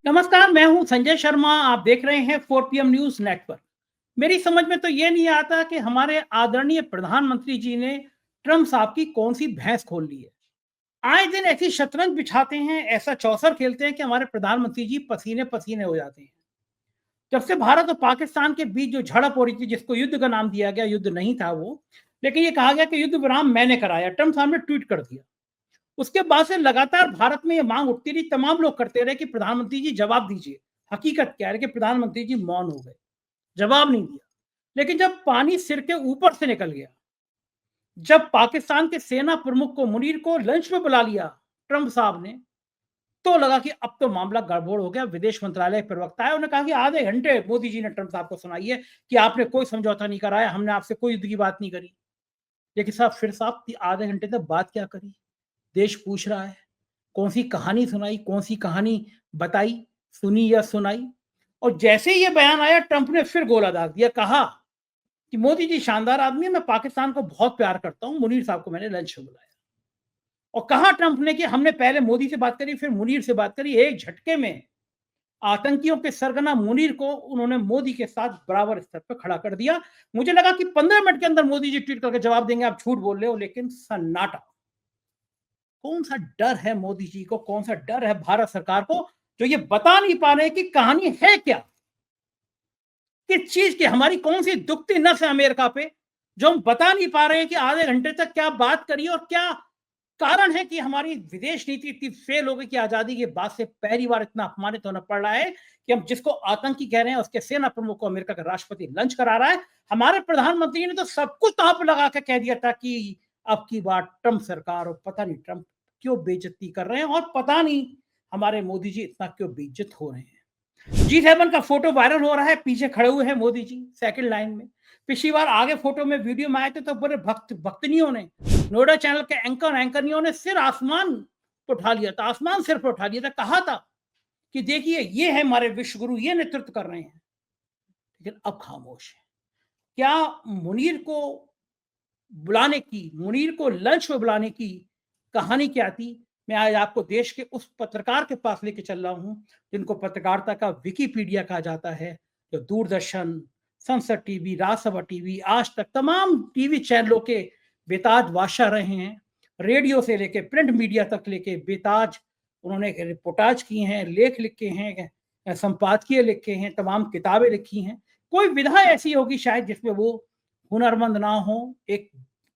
नमस्कार, मैं हूं संजय शर्मा। आप देख रहे हैं 4 PM न्यूज नेटवर्क। मेरी समझ में तो ये नहीं आता कि हमारे आदरणीय प्रधानमंत्री जी ने ट्रम्प साहब की कौन सी भैंस खोल ली है। आए दिन ऐसी शतरंज बिछाते हैं, ऐसा चौसर खेलते हैं कि हमारे प्रधानमंत्री जी पसीने पसीने हो जाते हैं। जब से भारत और पाकिस्तान के बीच जो झड़प हो रही थी, जिसको युद्ध का नाम दिया गया, युद्ध नहीं था वो, लेकिन ये कहा गया कि युद्ध विराम मैंने कराया, ट्रम्प साहब ने ट्वीट कर दिया। उसके बाद से लगातार भारत में ये मांग उठती रही, तमाम लोग करते रहे कि प्रधानमंत्री जी जवाब दीजिए। हकीकत क्या है कि प्रधानमंत्री जी मौन हो गए, जवाब नहीं दिया। लेकिन जब पानी सिर के ऊपर से निकल गया, जब पाकिस्तान के सेना प्रमुख को, मुनीर को लंच पे बुला लिया ट्रंप साहब ने, तो लगा कि अब तो मामला गड़बड़ हो गया। विदेश मंत्रालय प्रवक्ता है, उन्होंने कहा कि आधे घंटे मोदी जी ने ट्रंप साहब को सुनाई है कि आपने कोई समझौता नहीं कराया, हमने आपसे कोई युद्ध की बात नहीं करी। लेकिन साहब, फिर साहब आधे घंटे तक बात क्या करी? देश पूछ रहा है, कौन सी कहानी सुनाई, कौन सी कहानी बताई, सुनी या सुनाई। और जैसे ही ये बयान आया, ट्रंप ने फिर गोला दाग दिया, कहा कि मोदी जी शानदार आदमी है, मैं पाकिस्तान को बहुत प्यार करता हूं, मुनीर साहब को मैंने लंच में बुलाया। और कहा ट्रंप ने कि हमने पहले मोदी से बात करी, फिर मुनीर से बात करी। एक झटके में आतंकियों के सरगना मुनीर को उन्होंने मोदी के साथ बराबर स्तर पर खड़ा कर दिया। मुझे लगा कि 15 मिनट के अंदर मोदी जी ट्वीट करके जवाब देंगे, आप झूठ बोल रहे हो, लेकिन सन्नाटा। कौन सा डर है मोदी जी को, कौन सा डर है भारत सरकार को, जो ये बता नहीं पा रहे कि कहानी है क्या, किस चीज की, हमारी कौन सी दुखती नस है अमेरिका पे, जो हम बता नहीं पा रहे हैं कि आधे घंटे तक क्या बात करी और क्या कारण है कि हमारी विदेश नीति इतनी फेल हो गई कि आजादी के बाद से पहली बार इतना अपमानित होना पड़ रहा है कि हम जिसको आतंकी कह रहे हैं, उसके सेना प्रमुख को अमेरिका का राष्ट्रपति लंच करा रहा है। हमारे प्रधानमंत्री ने तो सब कुछ ताप पे लगा के कह दिया था कि अब की बार ट्रंप सरकार, और पता नहीं ट्रंप क्यों बेइज्जती कर रहे हैं, और पता नहीं हमारे मोदी जी इतना क्यों बेइज्जत हो रहे हैं। G7 का फोटो वायरल हो रहा है, पीछे खड़े हुए हैं मोदी जी सेकंड लाइन में। पिछली बार आगे फोटो में वीडियो में आए थे तो पूरे भक्तनियों ने, नोएडा चैनल के एंकरनियों ने सिर आसमान पर उठा लिया था, आसमान सिर पर उठा लिया था, कहा था कि देखिए ये है हमारे विश्व गुरु, ये नेतृत्व कर रहे हैं। लेकिन अब खामोश है। क्या मुनीर को बुलाने की, मुनीर को लंच पे बुलाने की कहानी क्या थी? मैं आज आपको देश के उस पत्रकार के पास लेके चल रहा हूं, जिनको पत्रकारिता का विकिपीडिया कहा जाता है, जो दूरदर्शन, संसद टीवी, राज्यसभा टीवी, आज तक तमाम टीवी चैनलों के बेताज बादशाह रहे हैं। रेडियो से लेके प्रिंट मीडिया तक लेके बेताज उन्होंने रिपोर्टाज किए हैं, लेख लिखे हैं, संपादकीय लिखे हैं, तमाम किताबें लिखी हैं। कोई विधा ऐसी होगी शायद जिसमें वो हुनरमंद ना हो, एक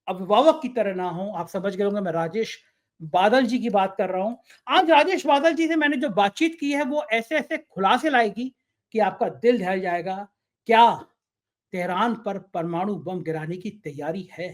अभिभावक की तरह ना हो। आप समझ गए होंगे मैं राजेश बादल जी की बात कर रहा हूं। आज राजेश बादल जी से मैंने जो बातचीत की है, वो ऐसे ऐसे खुलासे लाएगी कि आपका दिल दहल जाएगा। क्या तेहरान पर परमाणु बम गिराने की तैयारी है?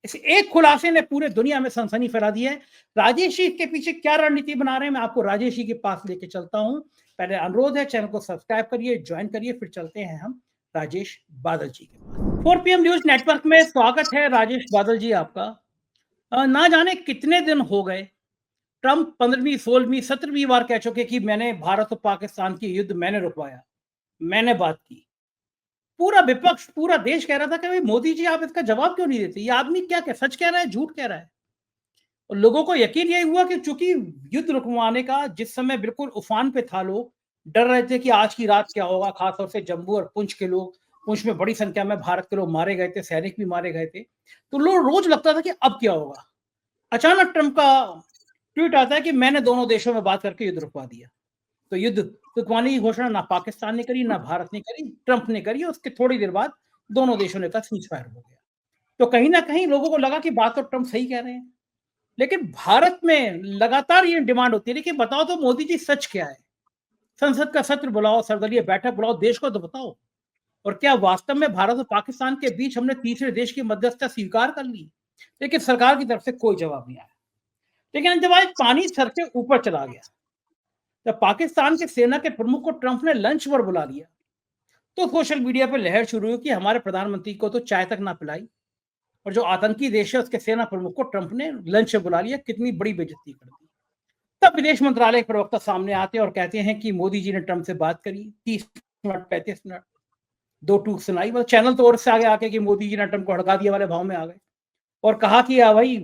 इस एक खुलासे ने पूरे दुनिया में सनसनी फैला दी है। राजेश जी के पीछे क्या रणनीति बना रहे हैं, मैं आपको राजेश जी के पास लेके चलता हूं। पहले अनुरोध है, चैनल को सब्सक्राइब करिए, ज्वाइन करिए, फिर चलते हैं हम राजेश बादल जी के पास। 4 PM न्यूज नेटवर्क में स्वागत है राजेश बादल जी आपका। ना जाने कितने दिन हो गए, ट्रंप 15वीं 16वीं 17वीं बार कह चुके कि मैंने भारत और पाकिस्तान की युद्ध मैंने रुकवाया, मैंने बात की। पूरा विपक्ष, पूरा देश कह रहा था कि भाई मोदी जी आप इसका जवाब क्यों नहीं देते, ये आदमी क्या सच कह रहा है, झूठ कह रहा है। और लोगों को यकीन यही हुआ कि चूंकि युद्ध रुकवाने का जिस समय बिल्कुल उफान पे था, लोग डर रहे थे कि आज की रात क्या होगा। खासतौर से जम्मू और पुंछ के लोग, पुंछ में बड़ी संख्या में भारत के लोग मारे गए थे, सैनिक भी मारे गए थे। तो लोग रोज लगता था कि अब क्या होगा। अचानक ट्रंप का ट्वीट आता है कि मैंने दोनों देशों में बात करके युद्ध रुकवा दिया। तो युद्ध रुकवाने की घोषणा ना पाकिस्तान ने करी, ना भारत ने करी, ट्रंप ने करी। उसके थोड़ी देर बाद दोनों देशों ने कहा सीज फायर हो गया। तो कहीं ना कहीं लोगों को लगा कि बात तो ट्रंप सही कह रहे हैं। लेकिन भारत में लगातार ये डिमांड होती है कि बताओ तो मोदी जी सच क्या है, संसद का सत्र बुलाओ, सर्वदलीय बैठक बुलाओ, देश को तो बताओ। और क्या वास्तव में भारत और पाकिस्तान के बीच हमने तीसरे देश की मध्यस्थता स्वीकार कर ली? लेकिन सरकार की तरफ से कोई जवाब नहीं आया। लेकिन जब आज पानी सर से ऊपर चला गया, जब पाकिस्तान के सेना के प्रमुख को ट्रंप ने लंच पर बुला लिया, तो सोशल मीडिया पर लहर शुरू हुई कि हमारे प्रधानमंत्री को तो चाय तक ना पिलाई, और जो आतंकी देश है उसके सेना प्रमुख को ट्रंप ने लंच पे बुला लिया। कितनी बड़ी बेइज्जती कर दी। तब विदेश मंत्रालय के प्रवक्ता सामने आते हैं और कहते हैं कि मोदी जी ने ट्रंप से बात करी 30 मिनट 35 मिनट, दो टूक सुनाई। बस चैनल तो और से आगे आके कि मोदी जी ने ट्रंप को हड़का दिया वाले भाव में आ गए और कहा कि भाई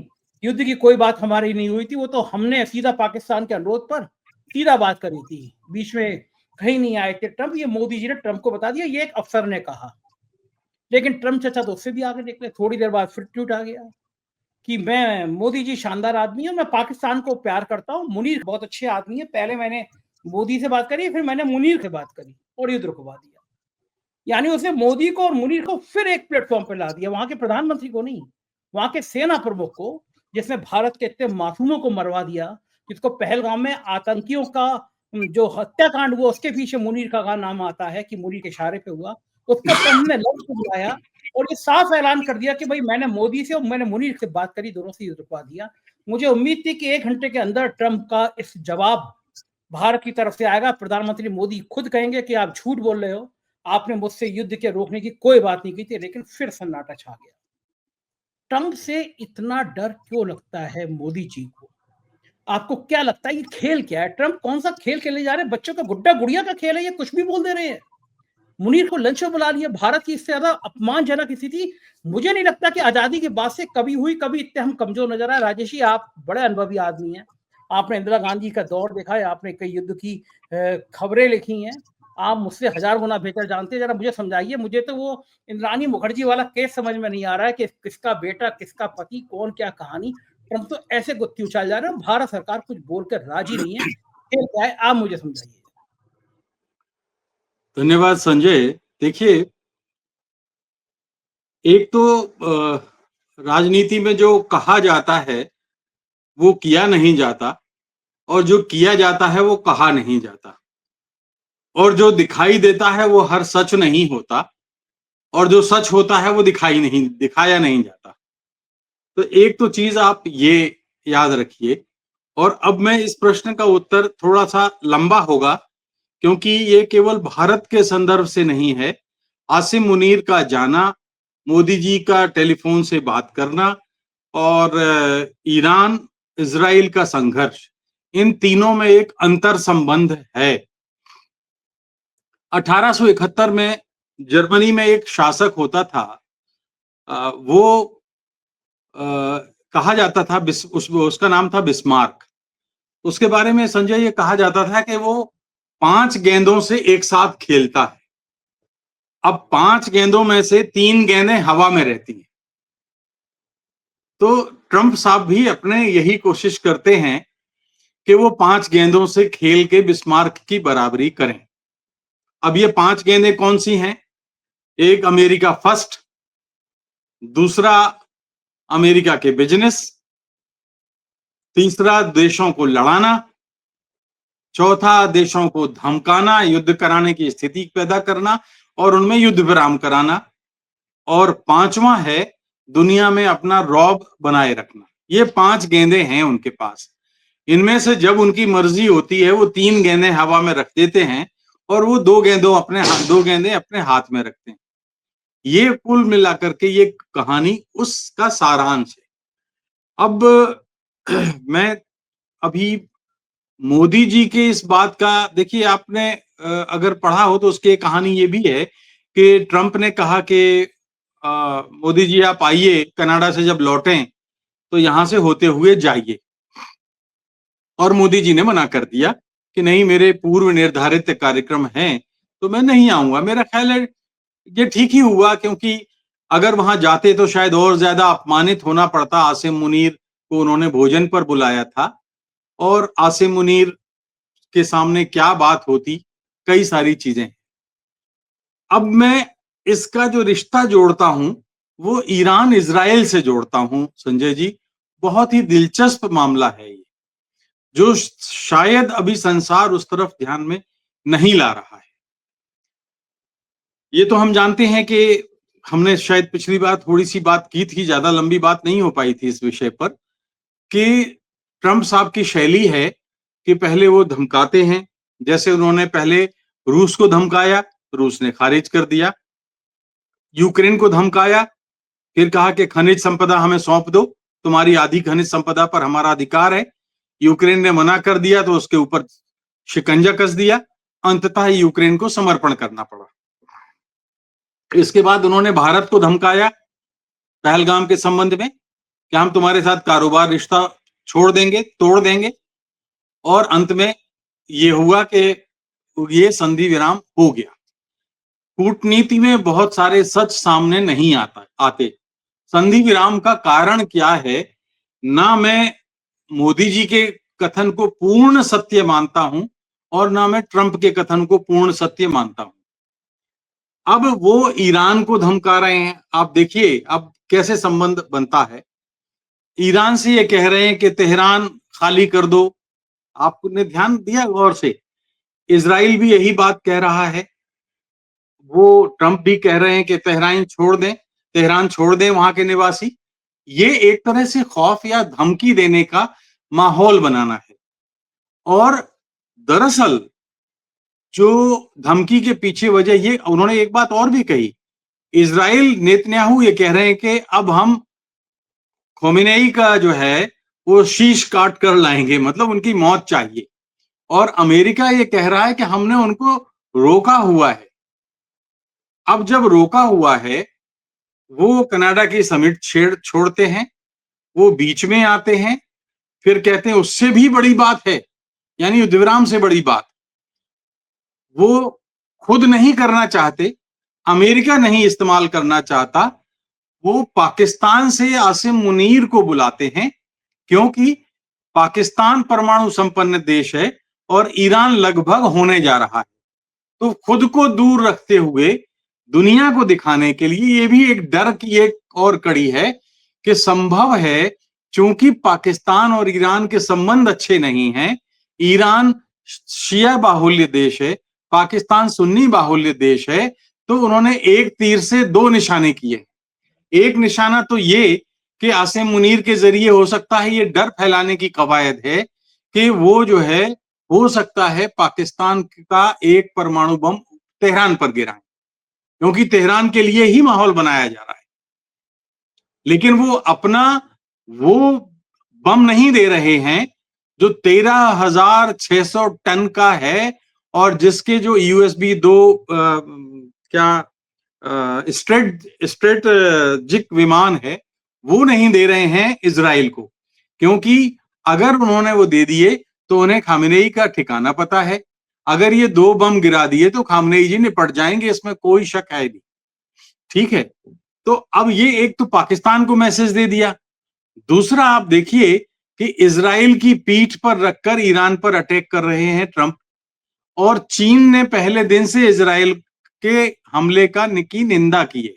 युद्ध की कोई बात हमारी नहीं हुई थी, वो तो हमने सीधा पाकिस्तान के अनुरोध पर सीधा बात करी थी, बीच में कहीं नहीं आए थे ट्रंप। ये मोदी जी ने ट्रंप को बता दिया, ये एक अफसर ने कहा। लेकिन ट्रंप चाचा तो उससे भी आगे निकले। थोड़ी देर बाद फिर ट्वीट आ गया कि मैं, मोदी जी शानदार आदमी है, मैं पाकिस्तान को प्यार करता हूँ, मुनीर बहुत अच्छे आदमी है। पहले मैंने मोदी से बात करी, फिर मैंने मुनीर से बात करी और युद्ध रुकवा दिया। यानी उसने मोदी को और मुनीर को फिर एक प्लेटफॉर्म पर ला दिया, वहां के प्रधानमंत्री को नहीं, वहां के सेना प्रमुख को, जिसने भारत के इतने मासूमों को मरवा दिया, जिसको पहलगाम में आतंकियों का जो हत्याकांड हुआ उसके पीछे मुनीर का नाम आता है कि मुनीर के इशारे पे हुआ, उसको ट्रंप ने लंच को बुलाया और ये साफ ऐलान कर दिया कि भाई मैंने मोदी से और मैंने मुनीर से बात करी, दोनों से रुकवा दिया। मुझे उम्मीद थी कि 1 घंटे के अंदर ट्रंप का इस जवाब भारत की तरफ से आएगा। प्रधानमंत्री मोदी खुद कहेंगे कि आप झूठ बोल रहे हो, आपने मुझसे युद्ध के रोकने की कोई बात नहीं की थी। लेकिन फिर सन्नाटा छा गया। ट्रंप से इतना डर क्यों लगता है मोदी जी को? आपको क्या लगता है ये खेल क्या है? ट्रंप कौन सा खेल खेलने जा रहे हैं? बच्चों का गुड्डा गुड़िया का खेल है, ये कुछ भी बोल दे रहे हैं। मुनीर को लंच में बुला लिया। भारत की इससे ज्यादा अपमानजनक स्थिति मुझे नहीं लगता कि आजादी के बाद से कभी हुई। कभी इतने हम कमजोर नजर आए। राजेश जी, आप बड़े अनुभवी आदमी हैं, आपने इंदिरा गांधी का दौर देखा है, आपने कई युद्ध की खबरें लिखी हैं, आप मुझसे 1000 गुना बेहतर जानते हैं। जरा मुझे समझाइए, मुझे तो वो इंद्राणी मुखर्जी वाला केस समझ में नहीं आ रहा है कि किसका बेटा किसका पति, कौन क्या कहानी। ट्रंप तो ऐसे गुत्थी उछाल जा रहे हैं, भारत सरकार कुछ बोलकर राजी नहीं है। खेल क्या है, आप मुझे समझाइए। धन्यवाद संजय। देखिए, एक तो राजनीति में जो कहा जाता है वो किया नहीं जाता, और जो किया जाता है वो कहा नहीं जाता, और जो दिखाई देता है वो हर सच नहीं होता, और जो सच होता है वो दिखाया नहीं जाता। तो एक तो चीज आप ये याद रखिए। और अब मैं इस प्रश्न का उत्तर थोड़ा सा लंबा होगा, क्योंकि ये केवल भारत के संदर्भ से नहीं है। आसिम मुनीर का जाना, मोदी जी का टेलीफोन से बात करना, और ईरान इजराइल का संघर्ष, इन तीनों में एक अंतर संबंध है। 1871 में जर्मनी में एक शासक होता था, वो कहा जाता था, उसका नाम था बिस्मार्क। उसके बारे में संजय ये कहा जाता था कि वो 5 गेंदों से एक साथ खेलता है। अब 5 गेंदों में से 3 गेंदें हवा में रहती हैं। तो ट्रंप साहब भी अपने यही कोशिश करते हैं कि वो 5 गेंदों से खेल के बिस्मार्क की बराबरी करें। अब ये 5 गेंदें कौन सी हैं? एक, अमेरिका फर्स्ट; दूसरा, अमेरिका के बिजनेस; तीसरा, देशों को लड़ाना; चौथा, देशों को धमकाना, युद्ध कराने की स्थिति पैदा करना और उनमें युद्ध विराम कराना; और पांचवा है, दुनिया में अपना रौब बनाए रखना। ये 5 गेंदें हैं उनके पास। इनमें से जब उनकी मर्जी होती है वो 3 गेंदें हवा में रख देते हैं और वो 2 गेंदें अपने हाथ में रखते हैं। ये कुल मिलाकर के ये कहानी उसका सारांश है। अब मैं अभी मोदी जी के इस बात का, देखिए, आपने अगर पढ़ा हो तो उसकी कहानी ये भी है कि ट्रंप ने कहा कि मोदी जी आप आइए, कनाडा से जब लौटें तो यहां से होते हुए जाइए। और मोदी जी ने मना कर दिया कि नहीं, मेरे पूर्व निर्धारित कार्यक्रम हैं तो मैं नहीं आऊंगा। मेरा ख्याल है ये ठीक ही हुआ, क्योंकि अगर वहां जाते तो शायद और ज्यादा अपमानित होना पड़ता। आसिम मुनीर को उन्होंने भोजन पर बुलाया था और आसिम मुनीर के सामने क्या बात होती, कई सारी चीजें। अब मैं इसका जो रिश्ता जोड़ता हूं वो ईरान इजराइल से जोड़ता हूं संजय जी। बहुत ही दिलचस्प मामला है ये, जो शायद अभी संसार उस तरफ ध्यान में नहीं ला रहा है। ये तो हम जानते हैं कि हमने शायद पिछली बार थोड़ी सी बात की थी, ज्यादा लंबी बात नहीं हो पाई थी इस विषय पर, कि ट्रंप साहब की शैली है कि पहले वो धमकाते हैं। जैसे उन्होंने पहले रूस को धमकाया, रूस ने खारिज कर दिया। यूक्रेन को धमकाया, फिर कहा कि खनिज संपदा हमें सौंप दो, तुम्हारी आधी खनिज संपदा पर हमारा अधिकार है। यूक्रेन ने मना कर दिया तो उसके ऊपर शिकंजा कस दिया। अंततः यूक्रेन को समर्पण करना पड़ा। इसके बाद उन्होंने भारत को धमकाया पहलगाम के संबंध में कि हम तुम्हारे साथ कारोबार रिश्ता छोड़ देंगे, तोड़ देंगे। और अंत में ये हुआ कि ये संधि विराम हो गया। कूटनीति में बहुत सारे सच सामने नहीं आते। संधि विराम का कारण क्या है, ना मैं मोदी जी के कथन को पूर्ण सत्य मानता हूं और ना मैं ट्रंप के कथन को पूर्ण सत्य मानता हूं। अब वो ईरान को धमका रहे हैं। आप देखिए अब कैसे संबंध बनता है। ईरान से ये कह रहे हैं कि तेहरान खाली कर दो। आपने ध्यान दिया गौर से? इजराइल भी यही बात कह रहा है। वो ट्रंप भी कह रहे हैं कि तेहरान छोड़ दें वहां के निवासी। ये एक तरह से खौफ या धमकी देने का माहौल बनाना है। और दरअसल जो धमकी के पीछे वजह, ये उन्होंने एक बात और भी कही। इजराइल नेतन्याहू ये कह रहे हैं कि अब हम खोमेनेई का जो है वो शीश काट कर लाएंगे, मतलब उनकी मौत चाहिए। और अमेरिका ये कह रहा है कि हमने उनको रोका हुआ है। अब जब रोका हुआ है, वो कनाडा की समिट छोड़ते हैं, वो बीच में आते हैं, फिर कहते हैं उससे भी बड़ी बात है, यानी युद्ध विराम से बड़ी बात वो खुद नहीं करना चाहते, अमेरिका नहीं इस्तेमाल करना चाहता, वो पाकिस्तान से आसिम मुनीर को बुलाते हैं, क्योंकि पाकिस्तान परमाणु संपन्न देश है और ईरान लगभग होने जा रहा है। तो खुद को दूर रखते हुए दुनिया को दिखाने के लिए ये भी एक डर की एक और कड़ी है कि संभव है, चूंकि पाकिस्तान और ईरान के संबंध अच्छे नहीं हैं, ईरान शिया बाहुल्य देश है, पाकिस्तान सुन्नी बाहुल्य देश है, तो उन्होंने एक तीर से दो निशाने किए। एक निशाना तो ये कि आसिम मुनीर के जरिए हो सकता है, ये डर फैलाने की कवायद है कि वो जो है हो सकता है पाकिस्तान का एक परमाणु बम तेहरान पर गिराएं, क्योंकि तेहरान के लिए ही माहौल बनाया जा रहा है। लेकिन वो अपना वो बम नहीं दे रहे हैं जो 13,600 टन का है और जिसके जो यूएसबी 2 स्ट्रेटजिक विमान है, वो नहीं दे रहे हैं इजराइल को, क्योंकि अगर उन्होंने वो दे दिए तो उन्हें खामेनेई का ठिकाना पता है। अगर ये 2 बम गिरा दिए तो खामेनेई जी निपट जाएंगे, इसमें कोई शक है नहीं। ठीक है, तो अब ये एक तो पाकिस्तान को मैसेज दे दिया। दूसरा आप देखिए कि इजराइल की पीठ पर रखकर ईरान पर अटैक कर रहे हैं ट्रंप, और चीन ने पहले दिन से इजराइल के हमले की निंदा की है।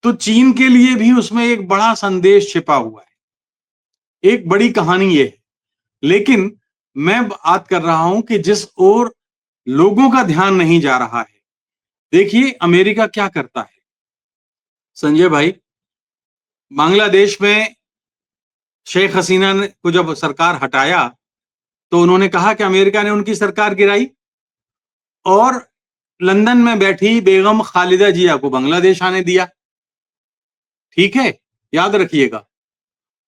तो चीन के लिए भी उसमें एक बड़ा संदेश छिपा हुआ है, एक बड़ी कहानी ये है। लेकिन मैं बात कर रहा हूं कि जिस ओर लोगों का ध्यान नहीं जा रहा है, देखिए अमेरिका क्या करता है। संजय भाई, बांग्लादेश में शेख हसीना को जब सरकार हटाया तो उन्होंने कहा कि अमेरिका ने उनकी सरकार गिराई, और लंदन में बैठी बेगम खालिदा जिया को बांग्लादेश आने दिया। ठीक है, याद रखिएगा।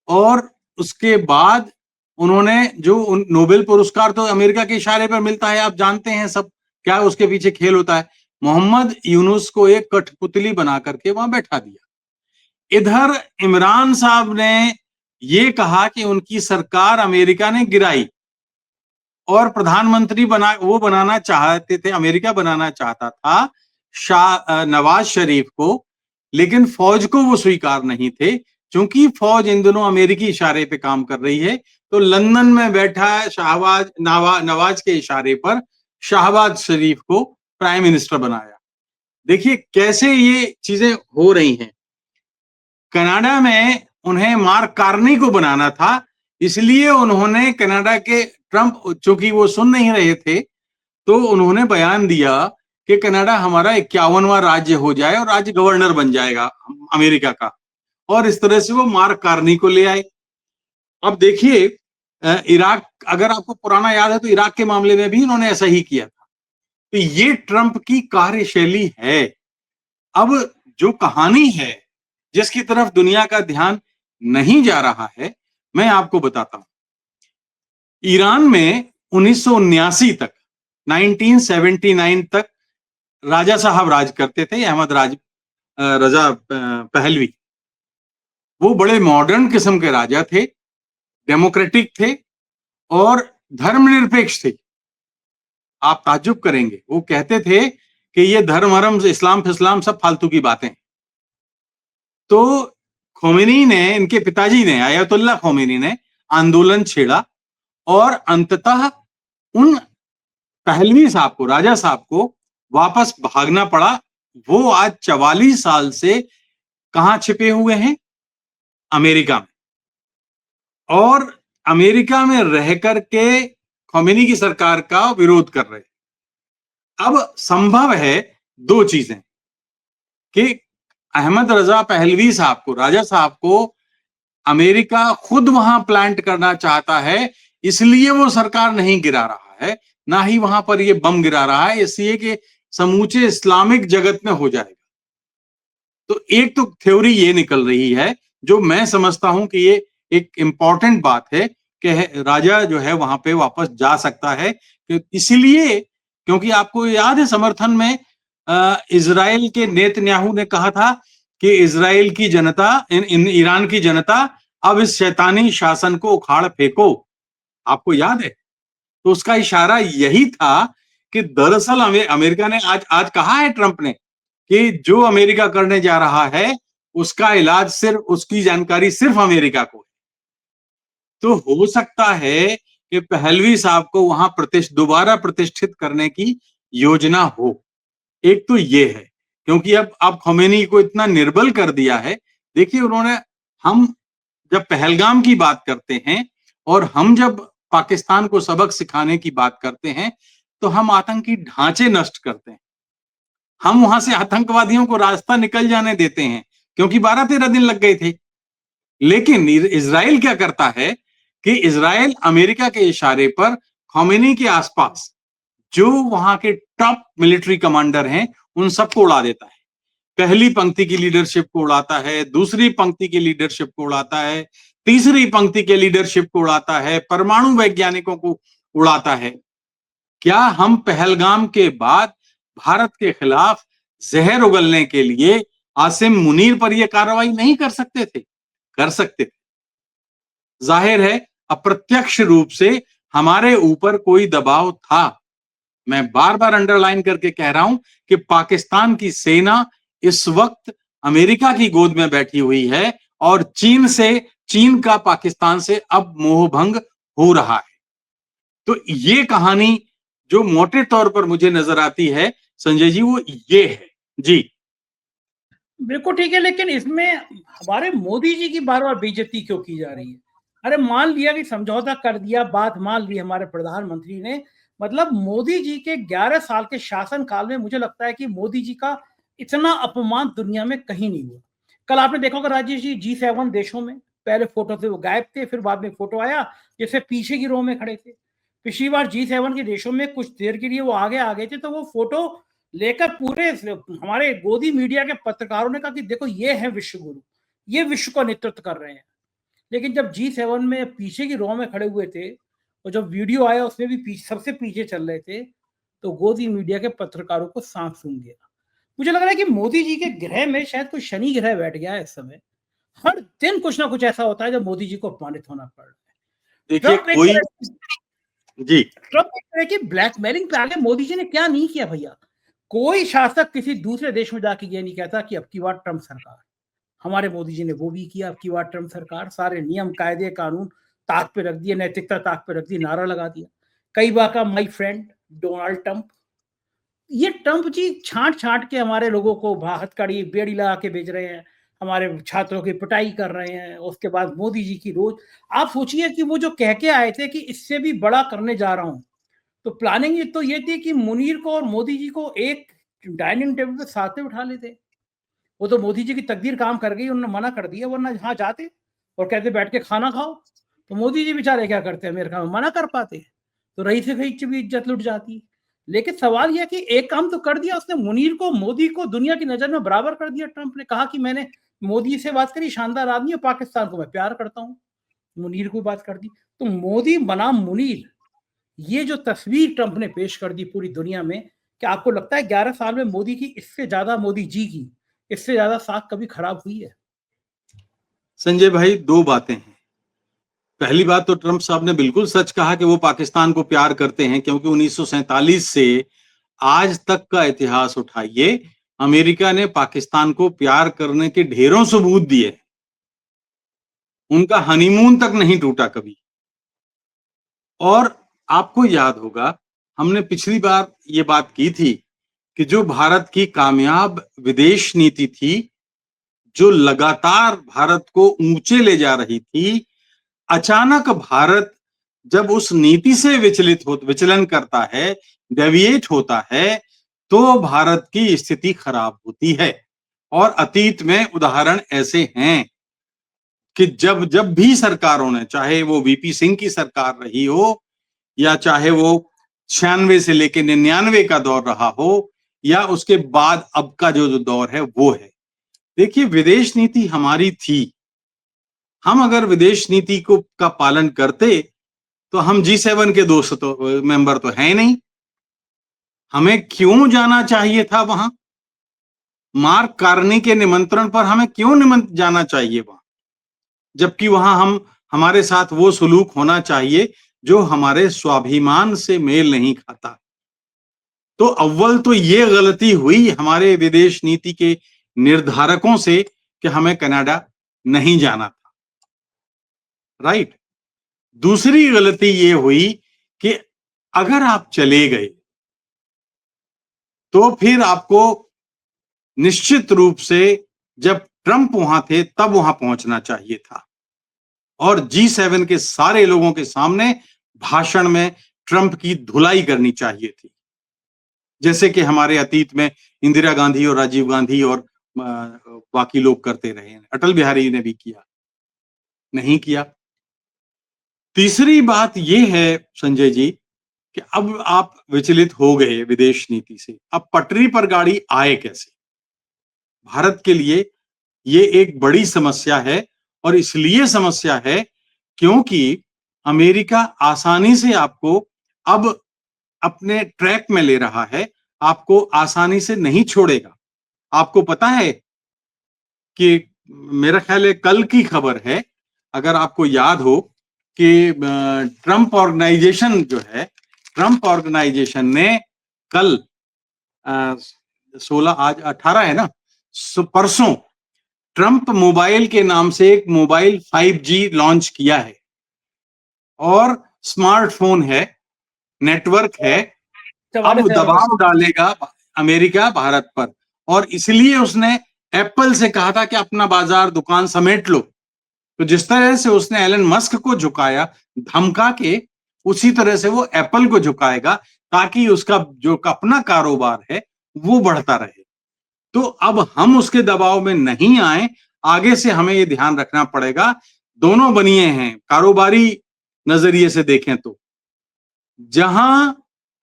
और उसके बाद उन्होंने जो नोबेल पुरस्कार तो अमेरिका के इशारे पर मिलता है, आप जानते हैं सब क्या उसके पीछे खेल होता है। मोहम्मद यूनुस को एक कठपुतली बना करके वहां बैठा दिया। इधर इमरान साहब ने ये कहा कि उनकी सरकार अमेरिका ने गिराई, और प्रधानमंत्री बनाना चाहते थे, अमेरिका बनाना चाहता था नवाज शरीफ को, लेकिन फौज को वो स्वीकार नहीं थे। क्योंकि फौज इन दिनों अमेरिकी इशारे पे काम कर रही है, तो लंदन में बैठा नवाज के इशारे पर शाहबाज शरीफ को प्राइम मिनिस्टर बनाया। देखिए कैसे ये चीजें हो रही हैं। कनाडा में उन्हें मार्क कार्नी को बनाना था, इसलिए उन्होंने कनाडा के ट्रंप, चूंकि वो सुन नहीं रहे थे, तो उन्होंने बयान दिया कि कनाडा हमारा 51वां राज्य हो जाए और राज्य गवर्नर बन जाएगा अमेरिका का, और इस तरह से वो मार्क कार्नी को ले आए। अब देखिए इराक, अगर आपको पुराना याद है तो इराक के मामले में भी इन्होंने ऐसा ही किया था। तो ये ट्रंप की कार्यशैली है। अब जो कहानी है जिसकी तरफ दुनिया का ध्यान नहीं जा रहा है, मैं आपको बताता हूं। ईरान में 1979 तक, 1979 तक राजा साहब राज करते थे, अहमद रजा पहलवी। वो बड़े मॉडर्न किस्म के राजा थे, डेमोक्रेटिक थे, और धर्मनिरपेक्ष थे। आप ताज्जुब करेंगे, वो कहते थे कि ये धर्म हरम इस्लाम फिस्लाम सब फालतू की बातें। तो खोमेनी ने, इनके पिताजी ने, आयतुल्ला खोमेनी ने आंदोलन छेड़ा और अंततः उन पहलवी साहब को, राजा साहब को वापस भागना पड़ा। वो आज 44 साल से कहां छिपे हुए हैं? अमेरिका में। और अमेरिका में रह करके खोमेनी की सरकार का विरोध कर रहे। अब संभव है दो चीजें, कि अहमद रजा पहलवी साहब को, राजा साहब को अमेरिका खुद वहां प्लांट करना चाहता है, इसलिए वो सरकार नहीं गिरा रहा है, ना ही वहां पर ये बम गिरा रहा है, इसलिए कि समूचे इस्लामिक जगत में हो जाएगा। तो एक तो थ्योरी ये निकल रही है, जो मैं समझता हूं कि ये एक इंपॉर्टेंट बात है, कि राजा जो है वहां पे वापस जा सकता है, इसलिए क्योंकि आपको याद है समर्थन में इजराइल के नेतन्याहू ने कहा था कि इजराइल की जनता, ईरान की जनता, अब इस शैतानी शासन को उखाड़ फेंको। आपको याद है? तो उसका इशारा यही था कि दरअसल अमेरिका ने आज कहा है ट्रंप ने कि जो अमेरिका करने जा रहा है उसका इलाज सिर्फ, उसकी जानकारी सिर्फ अमेरिका को है। तो हो सकता है कि पहलवी साहब को वहां दोबारा प्रतिष्ठित करने की योजना हो। एक तो ये है, क्योंकि अब खोमेनी को इतना निर्बल कर दिया है। देखिए उन्होंने, हम जब पहलगाम की बात करते हैं और हम जब पाकिस्तान को सबक सिखाने की बात करते हैं, तो हम आतंकी ढांचे नष्ट करते हैं, हम वहां से आतंकवादियों को रास्ता निकल जाने देते हैं, क्योंकि 12-13 दिन लग गए थे। लेकिन इजराइल क्या करता है कि इजराइल अमेरिका के इशारे पर खोमेनी के आसपास जो वहां के टॉप मिलिट्री कमांडर हैं उन सबको उड़ा देता है। पहली पंक्ति की लीडरशिप को उड़ाता है, दूसरी पंक्ति की लीडरशिप को उड़ाता है, तीसरी पंक्ति के लीडरशिप को उड़ाता है, परमाणु वैज्ञानिकों को उड़ाता है। क्या हम पहलगाम के बाद भारत के खिलाफ जहर उगलने के लिए आसिम मुनीर पर यह कार्रवाई नहीं कर सकते थे? कर सकते थे। जाहिर है अप्रत्यक्ष रूप से हमारे ऊपर कोई दबाव था। मैं बार बार अंडरलाइन करके कह रहा हूं कि पाकिस्तान की सेना इस वक्त अमेरिका की गोद में बैठी हुई है और चीन का पाकिस्तान से अब मोहभंग हो रहा है। तो ये कहानी जो मोटे तौर पर मुझे नजर आती है संजय जी, वो ये है जी। बिल्कुल ठीक है, लेकिन इसमें हमारे मोदी जी की बार बार बेइज्जती क्यों की जा रही है? अरे मान लिया कि समझौता कर दिया, बात मान ली हमारे प्रधानमंत्री ने, मतलब मोदी जी के 11 साल के शासन काल में मुझे लगता है कि मोदी जी का इतना अपमान दुनिया में कहीं नहीं हुआ। कल आपने देखा होगा राजेश जी, G7 देशों में पहले फोटो थे वो गायब थे, फिर बाद में फोटो आया जैसे पीछे की रो में खड़े थे। पिछली बार G7 के देशों में कुछ देर के लिए वो आगे आ गए थे, तो वो फोटो लेकर पूरे हमारे गोदी मीडिया के पत्रकारों ने कहा कि देखो ये है विश्व गुरु, ये विश्व का नेतृत्व कर रहे हैं। लेकिन जब G7 में पीछे की रो में खड़े हुए थे और जब वीडियो आया उसमें भी सबसे पीछे चल रहे थे, तो गोदी मीडिया के पत्रकारों को सांस सूंघ गया। मुझे लग रहा है कि मोदी जी के ग्रह में शायद कोई शनि ग्रह बैठ गया है इस समय। हर दिन कुछ ना कुछ ऐसा होता है जब मोदी जी को अपमानित होना पड़ रहा है। देखिए ट्रंप एक तरह की ब्लैकमेलिंग पे आ गए। मोदी जी ने क्या नहीं किया भैया? कोई शासक किसी दूसरे देश में जाके ये नहीं कहता कि अब की बार ट्रंप सरकार। हमारे मोदी जी ने वो भी किया, अब की बार ट्रंप सरकार। सारे नियम कायदे कानून ताक पे रख दिए, नैतिकता ताक पे रख दी, नारा लगा दिया। कई बार का माई फ्रेंड डोनाल्ड ट्रंप। ये ट्रंप जी छांट छांट के हमारे लोगों को हथकड़ी बेड़ी लगा के भेज रहे हैं, हमारे छात्रों की पिटाई कर रहे हैं। उसके बाद मोदी जी की रोज, आप सोचिए कि वो जो कह के आए थे कि इससे भी बड़ा करने जा रहा हूं, तो प्लानिंग तो ये थी कि मुनीर को और मोदी जी को एक डाइनिंग टेबल पे साथ में उठा लेते। वो तो मोदी जी की तकदीर काम कर गई, उन्होंने मना कर दिया, वरना जहाँ जाते और कहते बैठ के खाना खाओ, तो मोदी जी बेचारे क्या करते, अमेरिका में मना कर पाते, तो रही से कहीं भी इज्जत लुट जाती। लेकिन सवाल यह कि एक काम तो कर दिया उसने, मुनीर को, मोदी को दुनिया की नजर में बराबर कर दिया। ट्रंप ने कहा कि मैंने मोदी से बात करी, शानदार आदमी है, पाकिस्तान को मैं प्यार करता हूँ, मुनीर को बात कर दी। तो मोदी बनाम मुनीर, ये जो तस्वीर ट्रंप ने पेश कर दी पूरी दुनिया में, क्या आपको लगता है 11 साल में मोदी की इससे ज्यादा, मोदी जी की इससे ज्यादा साख कभी खराब हुई है? संजय भाई, दो बातें हैं। पहली बात तो ट्रंप साहब ने बिल्कुल सच कहा कि वो पाकिस्तान को प्यार करते हैं, क्योंकि 1947 से आज तक का इतिहास उठाइए, अमेरिका ने पाकिस्तान को प्यार करने के ढेरों सबूत दिए। उनका हनीमून तक नहीं टूटा कभी। और आपको याद होगा, हमने पिछली बार ये बात की थी कि जो भारत की कामयाब विदेश नीति थी, जो लगातार भारत को ऊंचे ले जा रही थी, अचानक भारत जब उस नीति से विचलन करता है, डेविएट होता है, तो भारत की स्थिति खराब होती है। और अतीत में उदाहरण ऐसे हैं कि जब जब भी सरकारों ने, चाहे वो वीपी सिंह की सरकार रही हो, या चाहे वो 96 से लेकर 99 का दौर रहा हो, या उसके बाद अब का जो दौर है वो है। देखिए, विदेश नीति हमारी थी। हम अगर विदेश नीति को का पालन करते तो हम G7 के दोस्त तो मेंबर तो हैं नहीं। हमें क्यों जाना चाहिए था वहां? मार्क कार्नी के निमंत्रण पर हमें क्यों जाना चाहिए वहां, जबकि वहां हमारे साथ वो सलूक होना चाहिए जो हमारे स्वाभिमान से मेल नहीं खाता। तो अव्वल तो ये गलती हुई हमारे विदेश नीति के निर्धारकों से कि हमें कनाडा नहीं जाना था, राइट। दूसरी गलती ये हुई कि अगर आप चले गए तो फिर आपको निश्चित रूप से जब ट्रंप वहां थे तब वहां पहुंचना चाहिए था, और G7 के सारे लोगों के सामने भाषण में ट्रंप की धुलाई करनी चाहिए थी, जैसे कि हमारे अतीत में इंदिरा गांधी और राजीव गांधी और बाकी लोग करते रहे हैं। अटल बिहारी ने भी किया, नहीं किया। तीसरी बात यह है संजय जी कि अब आप विचलित हो गए विदेश नीति से, अब पटरी पर गाड़ी आए कैसे? भारत के लिए ये एक बड़ी समस्या है, और इसलिए समस्या है क्योंकि अमेरिका आसानी से आपको अब अपने ट्रैक में ले रहा है, आपको आसानी से नहीं छोड़ेगा। आपको पता है कि मेरा ख्याल है कल की खबर है, अगर आपको याद हो, कि ट्रंप ऑर्गेनाइजेशन जो है, ट्रंप ऑर्गेनाइजेशन ने कल 16, आज 18 है ना, परसों ट्रंप मोबाइल के नाम से एक मोबाइल 5G लॉन्च किया है, और स्मार्टफोन है, नेटवर्क है। अब दबाव डालेगा अमेरिका भारत पर, और इसलिए उसने एप्पल से कहा था कि अपना बाजार दुकान समेट लो। तो जिस तरह से उसने एलन मस्क को झुकाया धमका के, उसी तरह से वो एप्पल को झुकाएगा, ताकि उसका जो अपना कारोबार है वो बढ़ता रहे। तो अब हम उसके दबाव में नहीं आए, आगे से हमें ये ध्यान रखना पड़ेगा। दोनों बनिए हैं, कारोबारी नजरिए से देखें तो जहां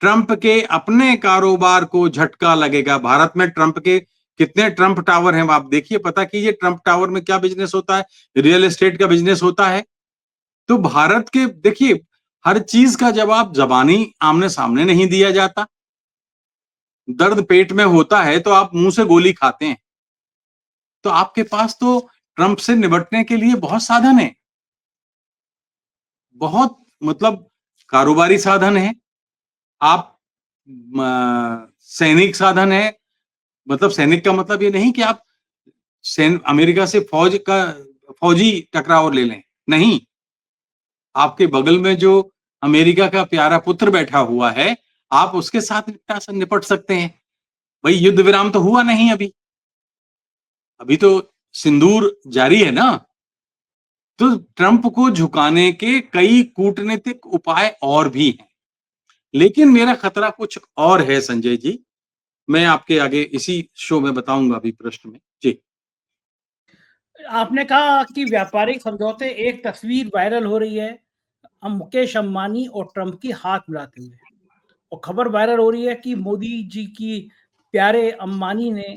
ट्रंप के अपने कारोबार को झटका लगेगा, भारत में ट्रंप के कितने ट्रंप टावर हैं आप देखिए, पता कीजिए ट्रंप टावर में क्या बिजनेस होता है, रियल एस्टेट का बिजनेस होता है। तो भारत के देखिए, हर चीज का जवाब जबानी आमने सामने नहीं दिया जाता। दर्द पेट में होता है तो आप मुंह से गोली खाते हैं। तो आपके पास तो ट्रंप से निपटने के लिए बहुत साधन है, बहुत मतलब कारोबारी साधन है, आप सैनिक साधन है। मतलब सैनिक का मतलब ये नहीं कि आप अमेरिका से फौजी टकराव ले लें, नहीं। आपके बगल में जो अमेरिका का प्यारा पुत्र बैठा हुआ है, आप उसके साथ निपट सकते हैं। भाई युद्ध विराम तो हुआ नहीं अभी तो सिंदूर जारी है ना। तो ट्रंप को झुकाने के कई कूटनीतिक उपाय और भी हैं, लेकिन मेरा खतरा कुछ और है संजय जी। मैं आपके आगे इसी शो में बताऊंगा अभी प्रश्न में जी। आपने कहा कि व्यापारिक समझौते, एक तस्वीर वायरल हो रही है मुकेश अंबानी और ट्रंप की हाथ मिलाते हुए, और खबर वायरल हो रही है कि मोदी जी की प्यारे अंबानी ने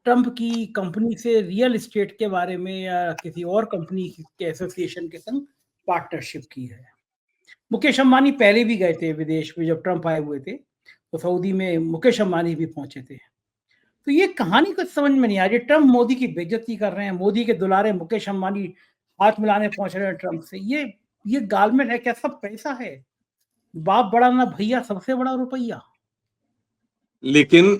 ट्रंप की कंपनी से रियल एस्टेट के बारे में या किसी और कंपनी के एसोसिएशन के संग पार्टनरशिप की है। मुकेश अंबानी पहले भी गए थे विदेश में, जब ट्रंप आए हुए थे तो सऊदी में मुकेश अंबानी भी पहुंचे थे। तो ये कहानी कुछ समझ में नहीं आ रही। ट्रंप मोदी की बेइज्जती कर रहे हैं, मोदी के दुलारे मुकेश अंबानी हाथ मिलाने पहुंच रहे हैं ट्रंप से। ये ये गालमेल है क्या? सब पैसा है। बाप बड़ा ना भैया, सबसे बड़ा रुपया। लेकिन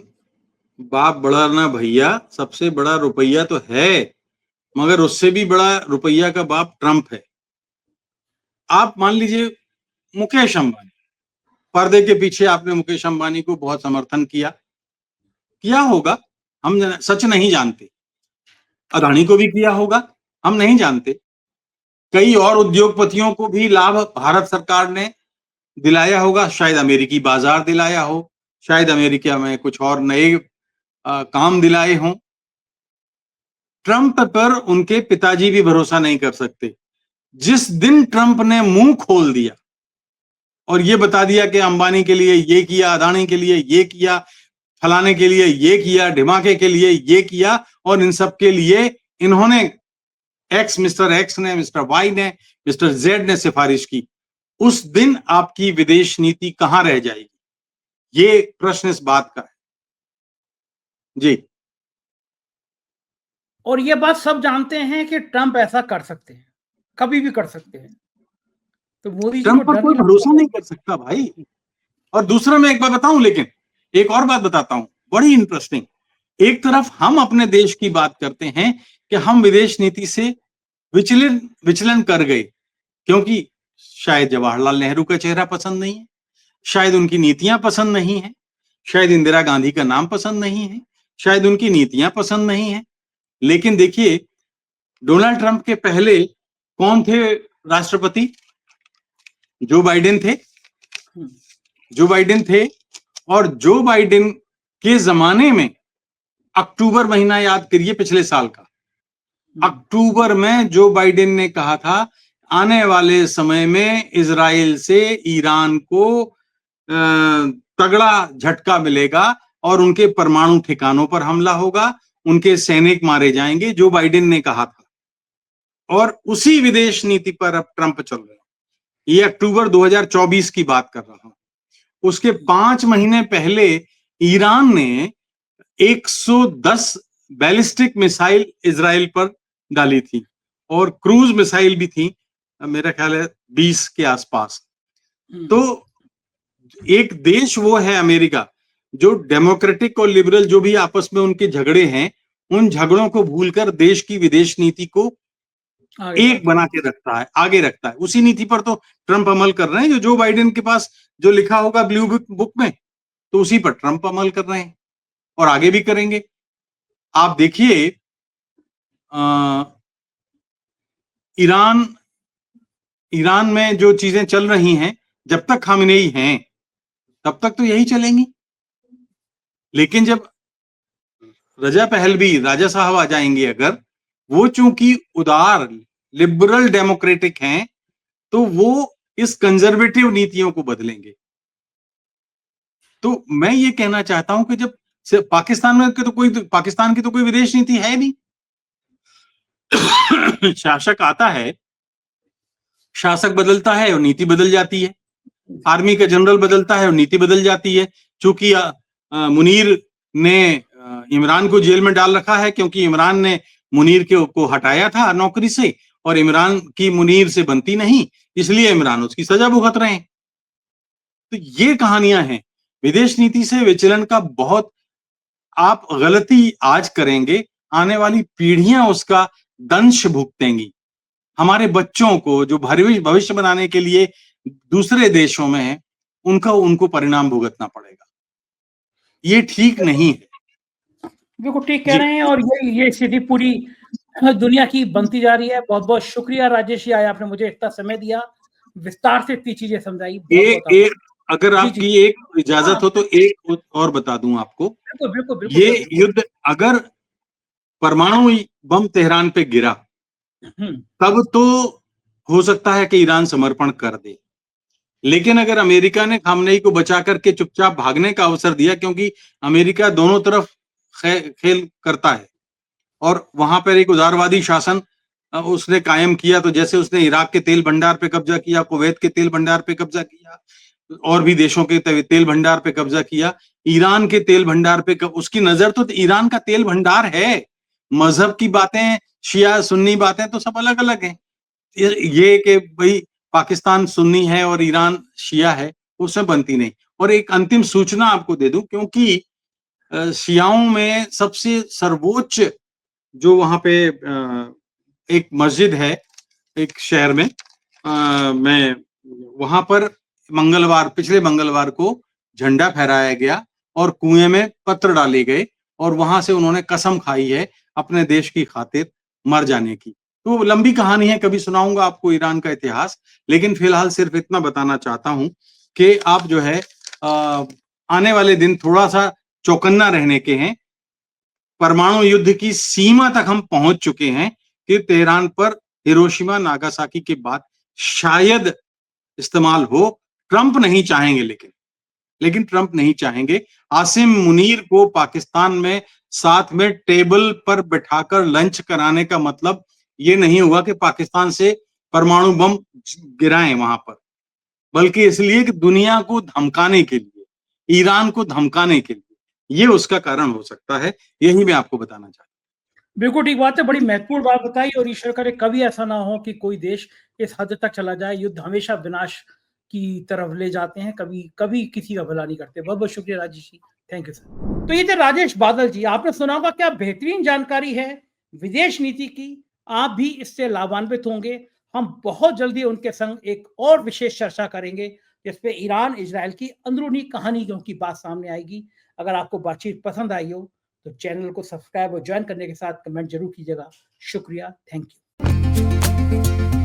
बाप बड़ा ना भैया, सबसे बड़ा रुपया तो है, मगर उससे भी बड़ा रुपया का बाप ट्रंप है। आप मान लीजिए मुकेश अंबानी, पर्दे के पीछे आपने मुकेश अंबानी को बहुत समर्थन किया होगा, हम सच नहीं जानते। अदानी को भी किया होगा, हम नहीं जानते। कई और उद्योगपतियों को भी लाभ भारत सरकार ने दिलाया होगा, शायद अमेरिकी बाजार दिलाया हो, शायद अमेरिका में कुछ और नए काम दिलाए हों। ट्रंप पर उनके पिताजी भी भरोसा नहीं कर सकते। जिस दिन ट्रंप ने मुंह खोल दिया और ये बता दिया कि अंबानी के लिए ये किया, अदानी के लिए ये किया, फलाने के लिए ये किया, ढिमाके के लिए ये किया, और इन सब के लिए इन्होंने मिस्टर एक्स ने, मिस्टर वाई ने, मिस्टर जेड ने सिफारिश की, उस दिन आपकी विदेश नीति कहां रह जाएगी? ये प्रश्न इस बात का है जी। और ये बात सब जानते हैं कि ट्रंप ऐसा कर सकते हैं, कभी भी कर सकते हैं। तो मोदी जी को ट्रंप पर डर कोई नहीं भरोसा लगता? नहीं कर सकता भाई। और दूसरा मैं एक बात बताऊं, लेकिन एक और बात बताता हूं, बड़ी इंटरेस्टिंग। एक तरफ हम अपने देश की बात करते हैं कि हम विदेश नीति से विचलन कर गए, क्योंकि शायद जवाहरलाल नेहरू का चेहरा पसंद नहीं है, शायद उनकी नीतियां पसंद नहीं है, शायद इंदिरा गांधी का नाम पसंद नहीं है, शायद उनकी नीतियां पसंद नहीं है। लेकिन देखिए, डोनाल्ड ट्रंप के पहले कौन थे राष्ट्रपति? जो बाइडेन थे। जो बाइडेन थे, और जो बाइडेन के जमाने में अक्टूबर महीना याद करिए पिछले साल का, अक्टूबर में जो बाइडेन ने कहा था आने वाले समय में इजराइल से ईरान को तगड़ा झटका मिलेगा और उनके परमाणु ठिकानों पर हमला होगा, उनके सैनिक मारे जाएंगे, जो बाइडेन ने कहा था। और उसी विदेश नीति पर अब ट्रंप चल रहे हैं। ये अक्टूबर 2024 की बात कर रहा हूं। उसके 5 महीने पहले ईरान ने 110 बैलिस्टिक मिसाइल इजराइल पर डाली थी, और क्रूज मिसाइल भी थी, मेरा ख्याल है 20 के आसपास। तो एक देश वो है अमेरिका, जो डेमोक्रेटिक और लिबरल जो भी आपस में उनके झगड़े हैं, उन झगड़ों को भूलकर देश की विदेश नीति को एक बना के रखता है, आगे रखता है। उसी नीति पर तो ट्रंप अमल कर रहे हैं, जो बाइडेन के पास जो लिखा होगा ब्लू बुक में, तो उसी पर ट्रंप अमल कर रहे हैं और आगे भी करेंगे। आप देखिए, ईरान में जो चीजें चल रही हैं, जब तक खामेनेई हैं तब तक तो यही चलेंगी। लेकिन जब रजा पहलवी, राजा साहब आ जाएंगे, अगर वो चूंकि उदार लिबरल डेमोक्रेटिक हैं, तो वो इस कंजर्वेटिव नीतियों को बदलेंगे। तो मैं ये कहना चाहता हूं कि जब पाकिस्तान की तो कोई विदेश नीति है नहीं। शासक आता है, शासक बदलता है और नीति बदल जाती है। आर्मी का जनरल बदलता है और नीति बदल जाती है। चूंकि मुनीर ने इमरान को जेल में डाल रखा है, क्योंकि इमरान ने मुनीर को हटाया था नौकरी से, और इमरान की मुनीर से बनती नहीं, इसलिए इमरान उसकी सजा भुगत रहे हैं। तो ये कहानियां हैं विदेश नीति से विचलन का। बहुत आप गलती आज करेंगे, आने वाली पीढ़ियां उसका दंश भुगतेंगी। हमारे बच्चों को जो भविष्य बनाने के लिए दूसरे देशों में है, उनको परिणाम भुगतना पड़ेगा। ये ठीक नहीं है। बिल्कुल ठीक कह रहे हैं। और ये स्थिति पूरी दुनिया की बनती जा रही है। बहुत बहुत शुक्रिया राजेश जी, आपने मुझे इतना समय दिया, विस्तार से इतनी चीजें समझाई। अगर आपकी एक इजाजत हो तो एक और बता दूं आपको। बिल्कुल। ये युद्ध अगर परमाणु बम तेहरान पे गिरा, तब तो हो सकता है कि ईरान समर्पण कर दे। लेकिन अगर अमेरिका ने खामनेई को बचा करके चुपचाप भागने का अवसर दिया, क्योंकि अमेरिका दोनों तरफ खेल करता है, और वहां पर एक उदारवादी शासन उसने कायम किया, तो जैसे उसने इराक के तेल भंडार पे कब्जा किया, कुवैत के तेल भंडार पे कब्जा किया, और भी देशों के तेल भंडार पे कब्जा किया, ईरान के तेल भंडार पे उसकी नजर तो ईरान का तेल भंडार है। मजहब की बातें, शिया सुन्नी बातें तो सब अलग अलग हैं। ये कि भाई पाकिस्तान सुन्नी है और ईरान शिया है, उसमें बनती नहीं। और एक अंतिम सूचना आपको दे दूं, क्योंकि शियाओं में सबसे सर्वोच्च जो वहां पे एक मस्जिद है एक शहर में, मैं वहां पर पिछले मंगलवार को झंडा फहराया गया और कुएं में पत्र डाले गए और वहां से उन्होंने कसम खाई है अपने देश की खातिर मर जाने की। तो लंबी कहानी है, कभी सुनाऊंगा आपको ईरान का इतिहास, लेकिन फिलहाल सिर्फ इतना बताना चाहता हूं कि आप जो है आने वाले दिन थोड़ा सा चौकन्ना रहने के हैं। परमाणु युद्ध की सीमा तक हम पहुंच चुके हैं कि तेहरान पर हिरोशिमा नागासाकी के बाद शायद इस्तेमाल हो। ट्रंप नहीं चाहेंगे, लेकिन ट्रंप नहीं चाहेंगे। आसिम मुनीर को पाकिस्तान में साथ में टेबल पर बिठाकर लंच कराने का मतलब ये नहीं हुआ कि पाकिस्तान से परमाणु बम गिराएं वहां पर, बल्कि इसलिए कि दुनिया को धमकाने के लिए, ईरान को धमकाने के लिए, ये उसका कारण हो सकता है। यही मैं आपको बताना चाहता हूं। बिल्कुल ठीक बात है, बड़ी महत्वपूर्ण बात बताई। और ईश्वर करे कभी ऐसा ना हो कि कोई देश इस हद तक चला जाए। युद्ध हमेशा विनाश की तरफ ले जाते हैं, कभी कभी किसी का भला नहीं करते। बहुत बहुत शुक्रिया Rajesh ji, thank you sir. तो ये थे राजेश बादल जी। आपने सुना होगा क्या बेहतरीन जानकारी है विदेश नीति की। आप भी इससे लाभान्वित होंगे। हम बहुत जल्दी उनके संग एक और विशेष चर्चा करेंगे जिसपे ईरान इजराइल की अंदरूनी कहानियों की बात सामने आएगी। अगर आपको बातचीत पसंद आई हो तो चैनल को सब्सक्राइब और ज्वाइन करने के साथ कमेंट जरूर कीजिएगा। शुक्रिया, थैंक यू।